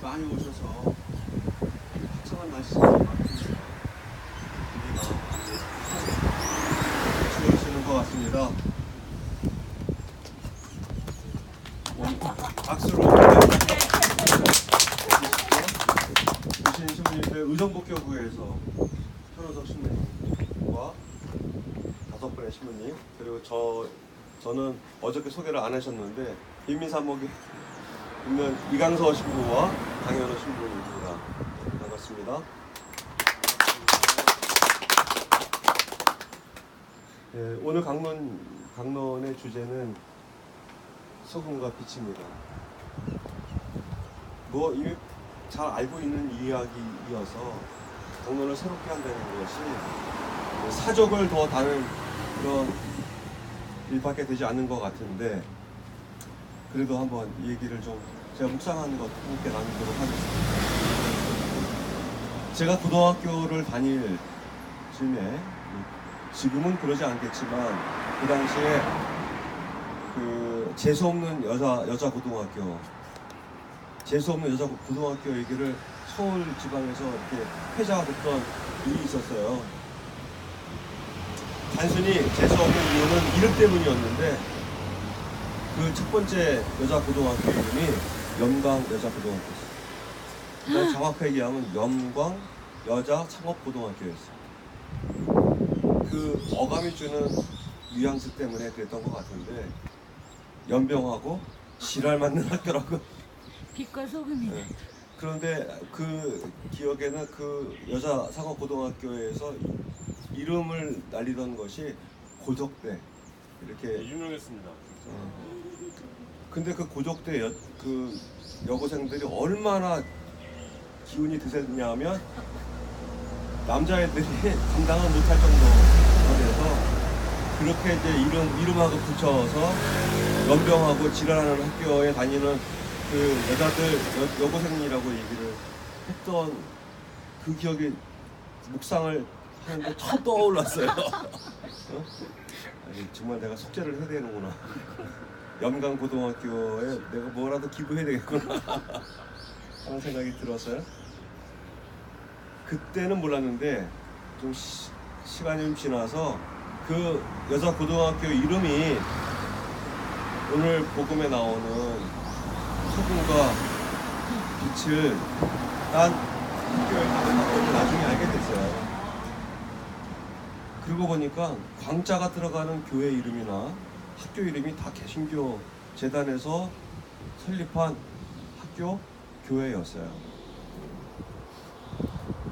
많이 오셔서 화창한 날씨가 즐거우시는 것 같습니다. 박수로 오신 신부님들 의정복교구에서 현호석 신부님과 5분의 신부님, 그리고 저는 어저께 소개를 안 하셨는데 인민사목에 있는 이강서 신부와 강현우 신부입니다. 반갑습니다. 네, 오늘 강론의 주제는 소금과 빛입니다. 뭐 이미 잘 알고 있는 이야기이어서 강론을 새롭게 한다는 것이 사족을 더 다른 그런 일밖에 되지 않는 것 같은데, 그래도 한번 이 얘기를 좀 제가 묵상하는 것 함께 나누도록 하겠습니다. 제가 고등학교를 다닐 즈음에, 지금은 그러지 않겠지만 그 당시에 재수 없는 여자 고등학교, 재수 없는 여자 고등학교 얘기를 서울 지방에서 이렇게 회자가 됐던 일이 있었어요. 단순히 재수 없는 이유는 이름 때문이었는데, 그 첫 번째 여자 고등학교 이름이 염광 여자 고등학교였어요. 정확하게 얘기하면 염광 여자 창업고등학교였어요. 그 어감이 주는 뉘앙스 때문에 그랬던 것 같은데, 연병하고 지랄 맞는 학교라고. 빛과 소금이네. 네. 그런데 그 기억에는 그 여자 상업고등학교에서 이름을 날리던 것이 고적대, 이렇게 유명했습니다. 근데 그 고적대 그 여고생들이 얼마나 기운이 드셨냐면 남자애들이 감당을 못할 정도가 돼서 그렇게 이제 이름하고 붙여서 연병하고 지랄하는 학교에 다니는 그 여자들 여고생이라고 얘기를 했던 그 기억이 묵상을 하는데 처음 떠올랐어요. 어? 아니, 정말 내가 숙제를 해야 되는구나. 염강고등학교에 내가 뭐라도 기부해야 되겠구나 하는 생각이 들었어요. 그때는 몰랐는데 좀 시간이 좀 지나서 그 여자 고등학교 이름이 오늘 복음에 나오는 소금과 빛을 딴 학교에 가서 나중에 알게 됐어요. 그러고 보니까 광자가 들어가는 교회 이름이나 학교 이름이 다 개신교 재단에서 설립한 학교, 교회였어요.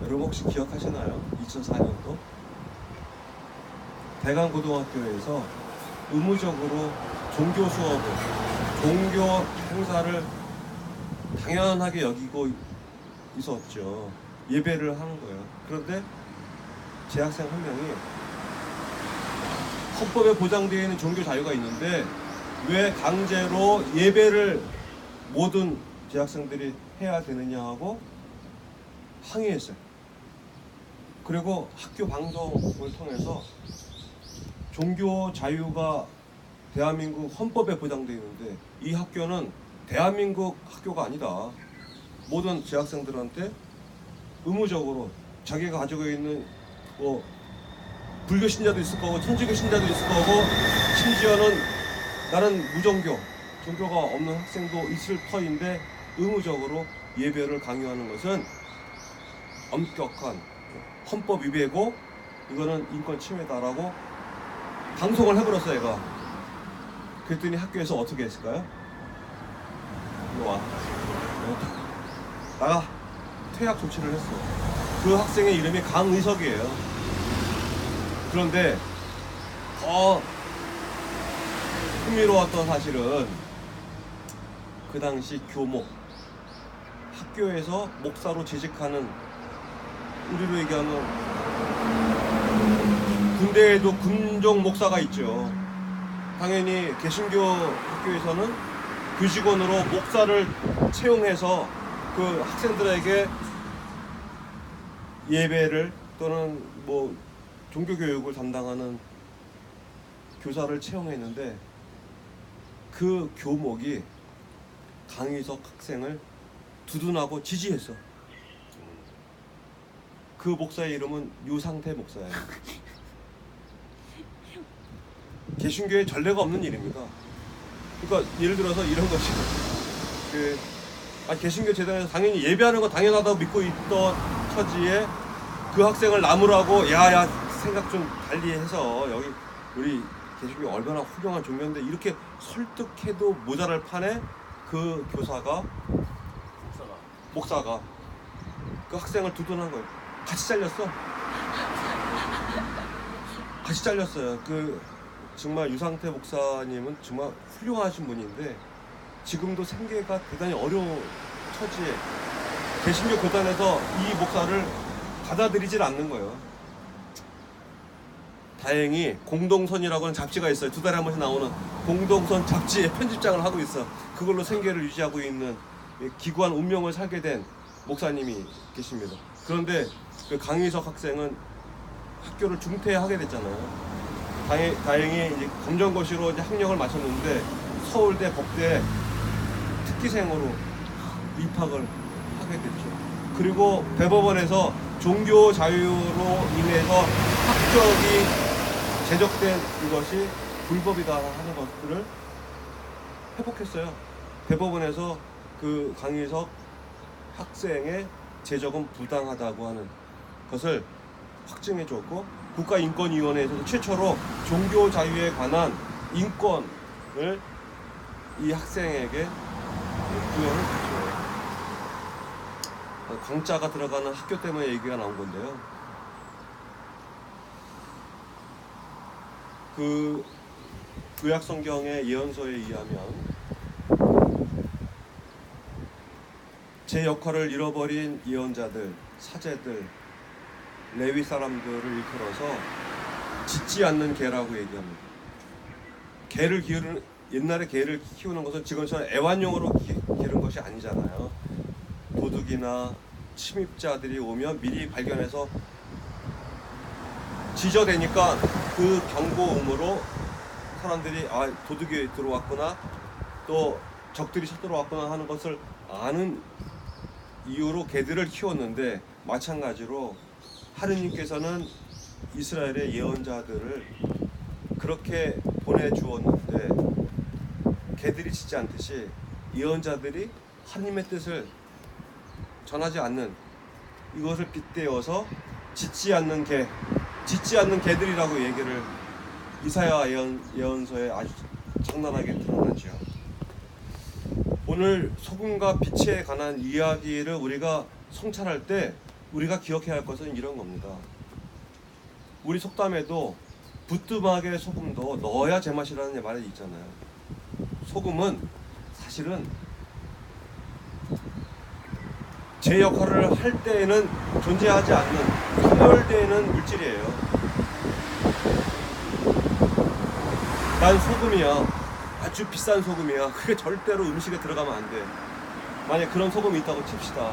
여러분 혹시 기억하시나요? 2004년도 대강고등학교에서 의무적으로 종교 수업을, 종교 행사를 당연하게 여기고 있었죠. 예배를 하는 거예요. 그런데 재학생 한 명이 헌법에 보장되어 있는 종교 자유가 있는데 왜 강제로 예배를 모든 재학생들이 해야 되느냐 하고 항의했어요. 그리고 학교 방송을 통해서 종교 자유가 대한민국 헌법에 보장되어 있는데 이 학교는 대한민국 학교가 아니다. 모든 재학생들한테 의무적으로 자기가 가지고 있는 불교 신자도 있을 거고 천주교 신자도 있을 거고 심지어는 나는 무종교, 종교가 없는 학생도 있을 터인데 의무적으로 예배를 강요하는 것은 엄격한 헌법 위배고 이거는 인권 침해다라고 방송을 해버렸어 얘가. 그랬더니 학교에서 어떻게 했을까요? 이리 와. 나가 퇴학 조치를 했어. 그 학생의 이름이 강의석이에요. 그런데 더 흥미로웠던 사실은 그 당시 교목, 학교에서 목사로 재직하는, 우리로 얘기하는 군대에도 군종 목사가 있죠. 당연히 개신교 학교에서는 교직원으로 목사를 채용해서 그 학생들에게 예배를 또는 뭐 종교교육을 담당하는 교사를 채용했는데 그 교목이 강희석 학생을 두둔하고 지지했어. 그 목사의 이름은 유상태 목사예요. 개신교에 전례가 없는 일입니다. 그러니까 예를 들어서 이런 것이 개신교 재단에서 당연히 예배하는 거 당연하다고 믿고 있던 처지에 그 학생을 나무라고 야야 생각 좀 달리해서 여기 우리 개신교 얼마나 훌륭한 종교인데 이렇게 설득해도 모자랄 판에 그 목사가 그 학생을 두둔한 거예요. 같이 잘렸어요. 그 정말 유상태 목사님은 정말 훌륭하신 분인데 지금도 생계가 대단히 어려운 처지에 개신교 교단에서 이 목사를 받아들이질 않는 거예요. 다행히 공동선이라고 하는 잡지가 있어요. 2달에 한 번씩 나오는 공동선 잡지의 편집장을 하고 있어. 그걸로 생계를 유지하고 있는 기구한 운명을 살게 된 목사님이 계십니다. 그런데 그 강희석 학생은 학교를 중퇴하게 됐잖아요. 다행히 이제 검정고시로 이제 학력을 마쳤는데 서울대 법대 특기생으로 입학을 하게 됐죠. 그리고 대법원에서 종교 자유로 인해서 학적이 제적된 이것이 불법이다 하는 것들을 회복했어요. 대법원에서 그 강희석 학생의 제적은 부당하다고 하는 것을 확증해 줬고 국가인권위원회에서도 최초로 종교 자유에 관한 인권을 이 학생에게 부여를 했죠. 광자가 들어가는 학교 때문에 얘기가 나온 건데요. 그 구약성경의 예언서에 의하면 제 역할을 잃어버린 예언자들, 사제들, 레위 사람들을 일컬어서 짖지 않는 개라고 얘기합니다. 옛날에 개를 키우는 것은 지금처럼 애완용으로 기른 것이 아니잖아요. 도둑이나 침입자들이 오면 미리 발견해서 지저대니까 그 경고음으로 사람들이 도둑이 들어왔구나, 또 적들이 쳐들어왔구나 하는 것을 아는 이유로 개들을 키웠는데, 마찬가지로 하느님께서는 이스라엘의 예언자들을 그렇게 보내주었는데 개들이 짖지 않듯이 예언자들이 하느님의 뜻을 전하지 않는 이것을 빗대어서 짖지 않는 개들이라고 얘기를 이사야 예언서에 아주 적나라하게 드러나죠. 오늘 소금과 빛에 관한 이야기를 우리가 성찰할 때 우리가 기억해야 할 것은 이런 겁니다. 우리 속담에도 부뚜막에 소금도 넣어야 제맛이라는 말이 있잖아요. 소금은 사실은 제 역할을 할 때에는 존재하지 않는 소멸되는 물질이에요. 난 소금이야. 아주 비싼 소금이야. 그게 절대로 음식에 들어가면 안 돼. 만약 그런 소금이 있다고 칩시다.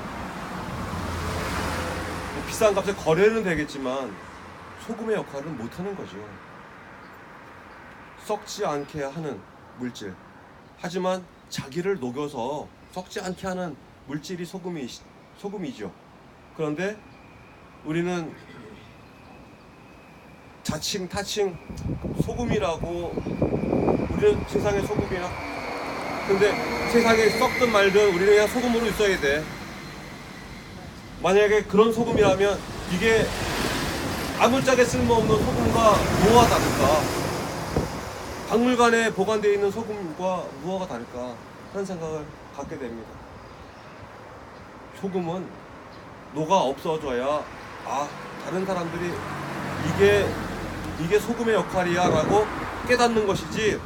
비싼 값에 거래는 되겠지만 소금의 역할은 못하는 거죠. 썩지 않게 하는 물질. 하지만 자기를 녹여서 썩지 않게 하는 물질이 소금이죠. 그런데 우리는 자칭 타칭 소금이라고, 우리는 세상의 소금이야. 근데 세상에 썩든 말든 우리는 그냥 소금으로 있어야 돼. 만약에 그런 소금이라면 이게 아무짝에 쓸모없는 소금과 무엇가 다를까? 박물관에 보관되어 있는 소금과 무엇가 다를까 하는 생각을 갖게 됩니다. 소금은 녹아 없어져야 다른 사람들이 이게 소금의 역할이야 라고 깨닫는 것이지,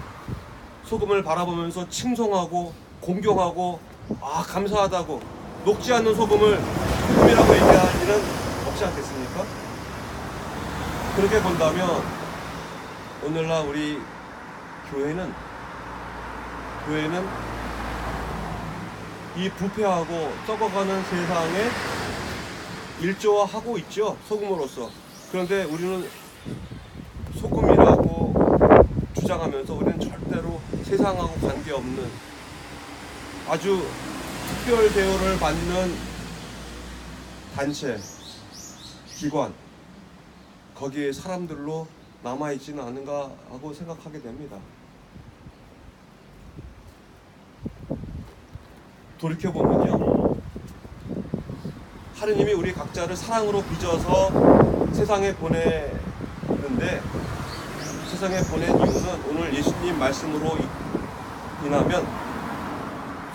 소금을 바라보면서 칭송하고 공경하고 감사하다고 녹지 않는 소금을 소금이라고 얘기할 일은 없지 않겠습니까? 그렇게 본다면 오늘날 우리 교회는 이 부패하고 썩어가는 세상에 일조하고 있죠, 소금으로서. 그런데 우리는 소금이라고 주장하면서 우리는 절대로 세상하고 관계없는 아주 특별 대우를 받는 단체, 기관, 거기에 사람들로 남아있지는 않은가 하고 생각하게 됩니다. 돌이켜보면요, 하느님이 우리 각자를 사랑으로 빚어서 세상에 보내는데, 세상에 보낸 이유는 오늘 예수님 말씀으로 인하면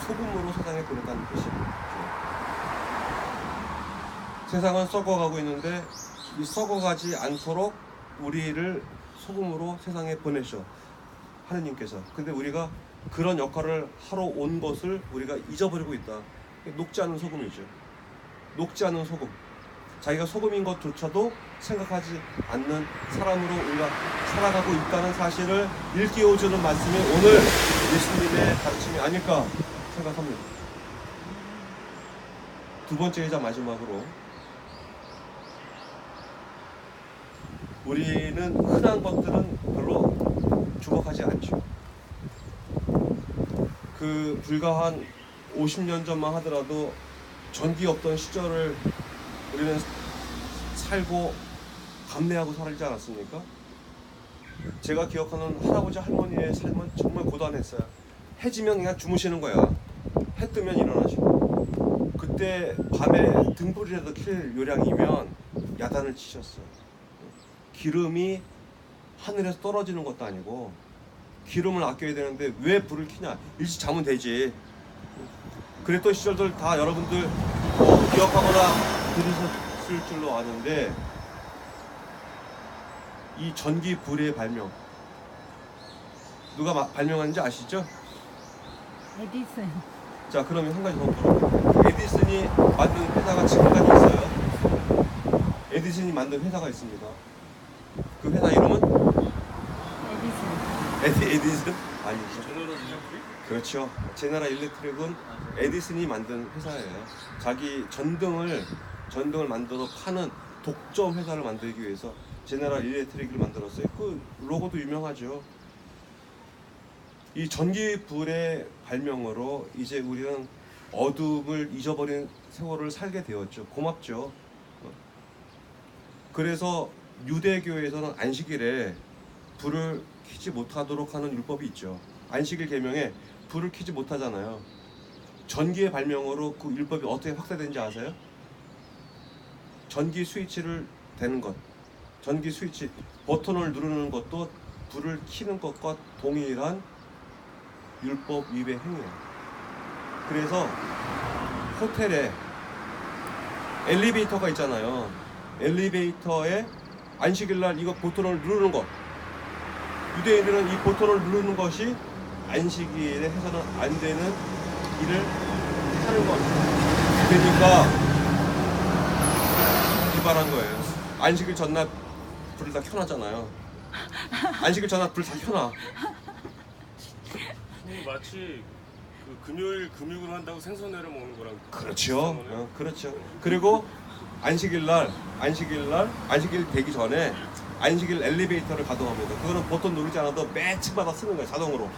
소금으로 세상에 보냈다는 뜻입니다. 세상은 썩어가고 있는데 이 썩어가지 않도록 우리를 소금으로 세상에 보내셔, 하느님께서. 근데 우리가 그런 역할을 하러 온 것을 우리가 잊어버리고 있다. 녹지 않은 소금이죠. 녹지 않은 소금. 자기가 소금인 것조차도 생각하지 않는 사람으로 우리가 살아가고 있다는 사실을 일깨워주는 말씀이 오늘 예수님의 가르침이 아닐까 생각합니다. 두 번째이자 마지막으로, 우리는 흔한 것들은 별로 주목하지 않죠. 그 불과 한 50년 전만 하더라도 전기 없던 시절을 우리는 살고 감내하고 살지 않았습니까? 제가 기억하는 할아버지 할머니의 삶은 정말 고단했어요. 해 지면 그냥 주무시는 거야. 해 뜨면 일어나시고. 그때 밤에 등불이라도 킬 요량이면 야단을 치셨어요. 기름이 하늘에서 떨어지는 것도 아니고 기름을 아껴야 되는데 왜 불을 켜냐? 일찍 자면 되지. 그랬던 시절들 다 여러분들 기억하거나 들으셨을 줄로 아는데, 이 전기불의 발명, 누가 발명한지 아시죠? 에디슨. 자, 그러면 한 가지 더 물어볼게요. 에디슨이 만든 회사가 지금까지 있어요? 에디슨이 만든 회사가 있습니다. 그 회사 이름은? 에디슨. 에디슨? 아니죠. 그렇죠. 제너럴 일렉트릭은 에디슨이 만든 회사예요. 자기 전등을 만들어 파는 독점 회사를 만들기 위해서 제너럴 일렉트릭을 만들었어요. 그 로고도 유명하죠. 이 전기불의 발명으로 이제 우리는 어둠을 잊어버린 세월을 살게 되었죠. 고맙죠. 그래서 유대교에서는 안식일에 불을 켜지 못하도록 하는 율법이 있죠. 안식일 계명에 불을 켜지 못하잖아요. 전기의 발명으로 그 율법이 어떻게 확대된지 아세요? 전기 스위치를 대는 것, 전기 스위치 버튼을 누르는 것도 불을 켜는 것과 동일한 율법 위배 행위예요. 그래서 호텔에 엘리베이터가 있잖아요. 엘리베이터에 안식일날 이거 버튼을 누르는 것, 유대인들은 이 버튼을 누르는 것이 안식일에 해서는 안 되는 일을 하는 것. 그러니까 기발한 거예요. 안식일 전날 불을 다 켜놨잖아요. 안식일 전날 불 다 켜놔. 마치 그 금요일 금육을 한다고 생선회를 먹는 거랑. 그렇죠. 그렇죠. 그리고 안식일 되기 전에 안식일 엘리베이터를 가동합니다. 그거는 버튼 누르지 않아도 매층마다 쓰는 거예요, 자동으로.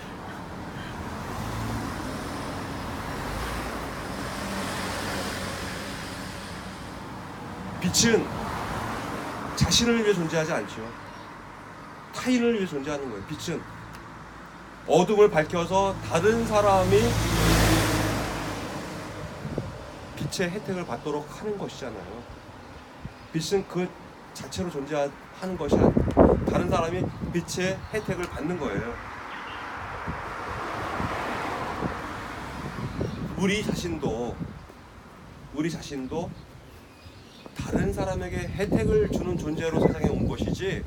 빛은 자신을 위해 존재하지 않죠. 타인을 위해 존재하는 거예요. 빛은 어둠을 밝혀서 다른 사람이 빛의 혜택을 받도록 하는 것이잖아요. 빛은 그 자체로 존재하는 것이 아니고 다른 사람이 빛의 혜택을 받는 거예요. 우리 자신도 다른 사람에게 혜택을 주는 존재로 세상에 온 것이지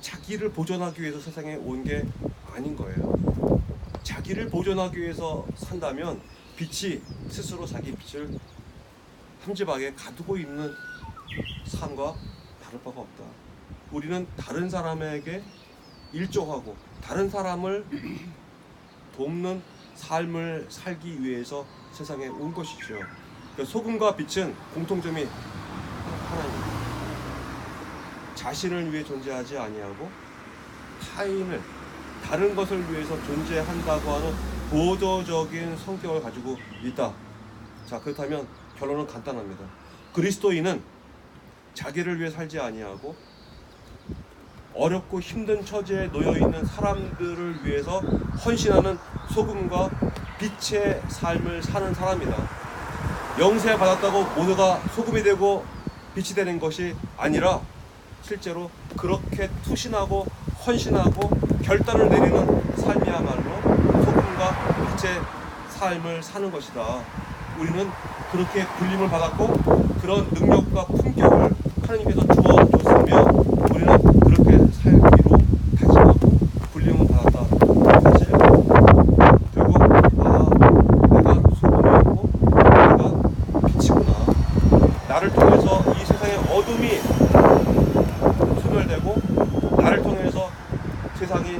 자기를 보존하기 위해서 세상에 온 게 아닌 거예요. 자기를 보존하기 위해서 산다면 빛이 스스로 자기 빛을 함지박에 가두고 있는 삶과 다를 바가 없다. 우리는 다른 사람에게 일조하고 다른 사람을 돕는 삶을 살기 위해서 세상에 온 것이죠. 그러니까 소금과 빛은 공통점이 하나입니다. 자신을 위해 존재하지 아니하고 타인을, 다른 것을 위해서 존재한다고 하는 보조적인 성격을 가지고 있다. 자, 그렇다면 결론은 간단합니다. 그리스도인은 자기를 위해 살지 아니하고 어렵고 힘든 처지에 놓여 있는 사람들을 위해서 헌신하는 소금과 빛의 삶을 사는 사람이다. 영세 받았다고 모두가 소금이 되고 빛이 되는 것이 아니라 실제로 그렇게 투신하고 헌신하고 결단을 내리는 삶이야말로 소금과 빛의 삶을 사는 것이다. 우리는 그렇게 불림을 받았고 그런 능력과 품격을 하나님께서 주어줬으며 우리는 그렇게 살기로 다짐하고 불림을 받았다. 사실 결국 내가 소금이었고 내가 빛이구나. 나를 통해서 이 세상의 어둠이 소멸되고 나를 통해서 세상이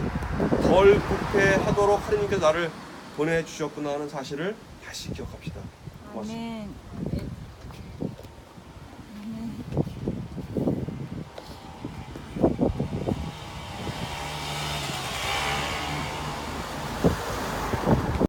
덜 부패하도록 하나님께서 나를 보내주셨구나 하는 사실을 다시 기억합시다. 고맙습니다. 아멘.